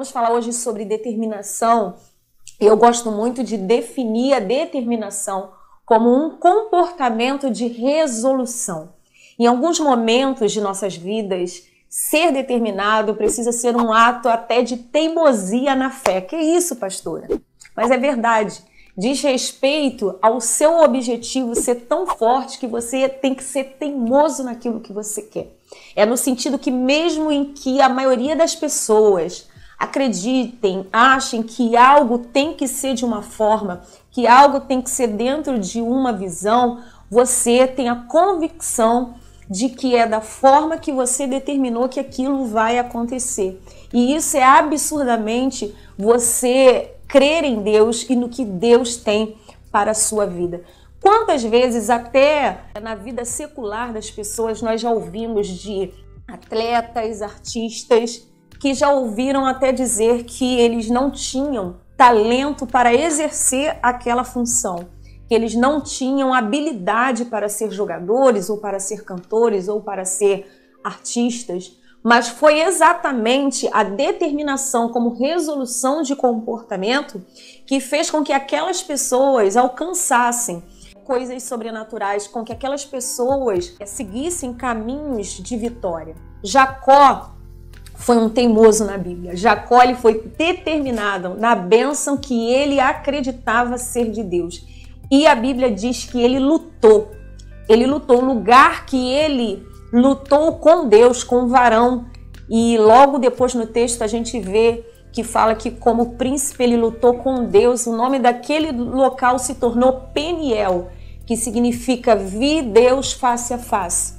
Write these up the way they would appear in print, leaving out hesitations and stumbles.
vamos falar hoje sobre determinação. Eu gosto muito de definir a determinação como um comportamento de resolução. Em alguns momentos de nossas vidas, ser determinado precisa ser um ato até de teimosia na fé. Que isso, pastora? Mas é verdade. Diz respeito ao seu objetivo ser tão forte que você tem que ser teimoso naquilo que você quer. É no sentido que mesmo em que a maioria das pessoas acreditem, achem que algo tem que ser de uma forma, que algo tem que ser dentro de uma visão, você tem a convicção de que é da forma que você determinou que aquilo vai acontecer. E isso é absurdamente você crer em Deus e no que Deus tem para a sua vida. Quantas vezes até na vida secular das pessoas nós já ouvimos de atletas, artistas, que já ouviram até dizer que eles não tinham talento para exercer aquela função, que eles não tinham habilidade para ser jogadores, ou para ser cantores, ou para ser artistas, mas foi exatamente a determinação como resolução de comportamento que fez com que aquelas pessoas alcançassem coisas sobrenaturais, com que aquelas pessoas seguissem caminhos de vitória. Jacó foi um teimoso na Bíblia. Jacó ele foi determinado na bênção que ele acreditava ser de Deus. E a Bíblia diz que ele lutou. Ele lutou no lugar que ele lutou com Deus, com o varão. E logo depois no texto a gente vê que fala que como príncipe ele lutou com Deus. O nome daquele local se tornou Peniel, que significa vi Deus face a face.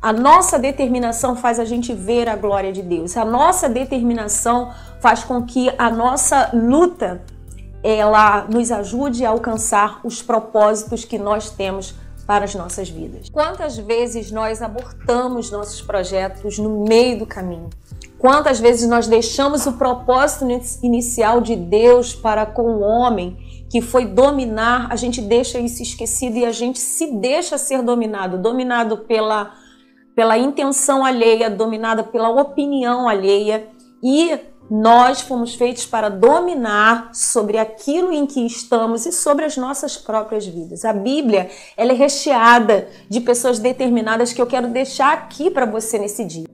A nossa determinação faz a gente ver a glória de Deus. A nossa determinação faz com que a nossa luta ela nos ajude a alcançar os propósitos que nós temos para as nossas vidas. Quantas vezes nós abortamos nossos projetos no meio do caminho? Quantas vezes nós deixamos o propósito inicial de Deus para com o homem, que foi dominar, a gente deixa isso esquecido e a gente se deixa ser dominado pela intenção alheia, dominada pela opinião alheia, e nós fomos feitos para dominar sobre aquilo em que estamos e sobre as nossas próprias vidas. A Bíblia ela é recheada de pessoas determinadas que eu quero deixar aqui para você nesse dia.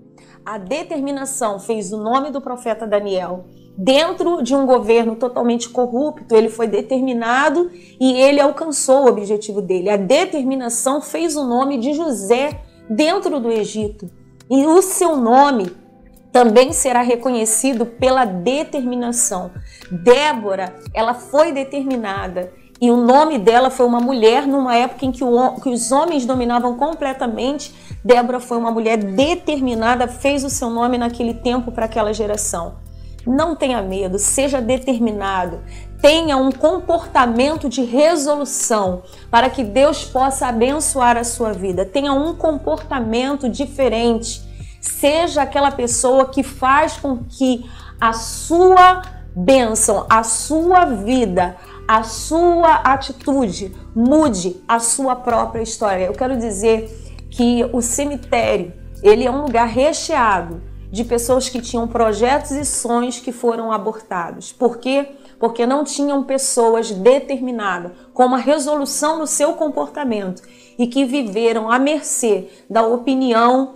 A determinação fez o nome do profeta Daniel. Dentro de um governo totalmente corrupto, ele foi determinado e ele alcançou o objetivo dele. A determinação fez o nome de José dentro do Egito. E o seu nome também será reconhecido pela determinação. Débora, ela foi determinada e o nome dela foi uma mulher numa época em que os homens dominavam completamente. Débora foi uma mulher determinada, fez o seu nome naquele tempo para aquela geração. Não tenha medo, seja determinado, tenha um comportamento de resolução para que Deus possa abençoar a sua vida. Tenha um comportamento diferente. Seja aquela pessoa que faz com que a sua bênção, a sua vida, a sua atitude mude a sua própria história. Eu quero dizer que o cemitério, ele é um lugar recheado de pessoas que tinham projetos e sonhos que foram abortados. Por quê? Porque não tinham pessoas determinadas com uma resolução no seu comportamento e que viveram à mercê da opinião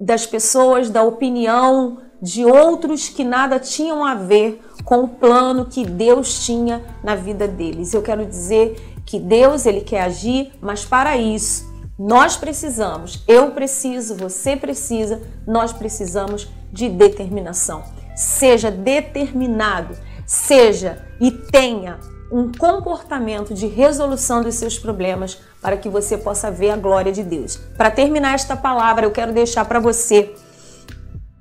das pessoas, da opinião de outros que nada tinham a ver com o plano que Deus tinha na vida deles. Eu quero dizer que Deus, ele quer agir, mas para isso nós precisamos, eu preciso, você precisa, nós precisamos de determinação. Seja determinado, seja e tenha um comportamento de resolução dos seus problemas para que você possa ver a glória de Deus. Para terminar esta palavra, eu quero deixar para você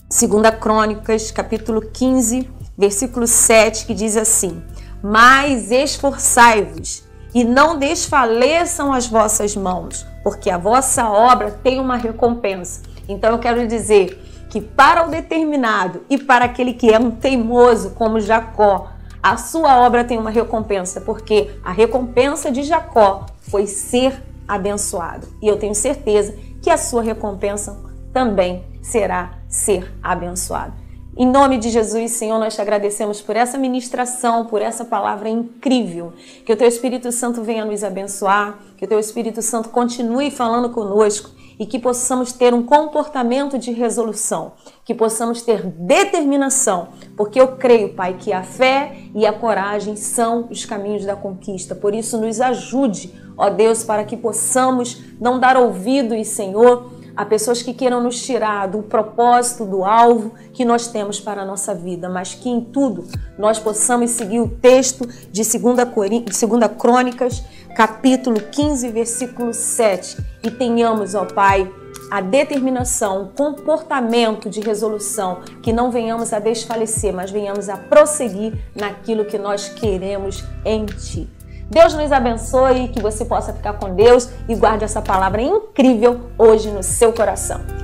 2 Crônicas, capítulo 15, versículo 7, que diz assim: mas esforçai-vos e não desfaleçam as vossas mãos, porque a vossa obra tem uma recompensa. Então eu quero dizer que para o determinado e para aquele que é um teimoso como Jacó, a sua obra tem uma recompensa, porque a recompensa de Jacó foi ser abençoado. E eu tenho certeza que a sua recompensa também será ser abençoado. Em nome de Jesus, Senhor, nós te agradecemos por essa ministração, por essa palavra incrível. Que o Teu Espírito Santo venha nos abençoar, que o Teu Espírito Santo continue falando conosco e que possamos ter um comportamento de resolução, que possamos ter determinação, porque eu creio, Pai, que a fé e a coragem são os caminhos da conquista. Por isso, nos ajude, ó Deus, para que possamos não dar ouvidos, Senhor, a pessoas que queiram nos tirar do propósito, do alvo que nós temos para a nossa vida, mas que em tudo nós possamos seguir o texto de 2 Crônicas, capítulo 15, versículo 7, e tenhamos, ó Pai, a determinação, o comportamento de resolução, que não venhamos a desfalecer, mas venhamos a prosseguir naquilo que nós queremos em Ti. Deus nos abençoe, que você possa ficar com Deus e guarde essa palavra incrível hoje no seu coração.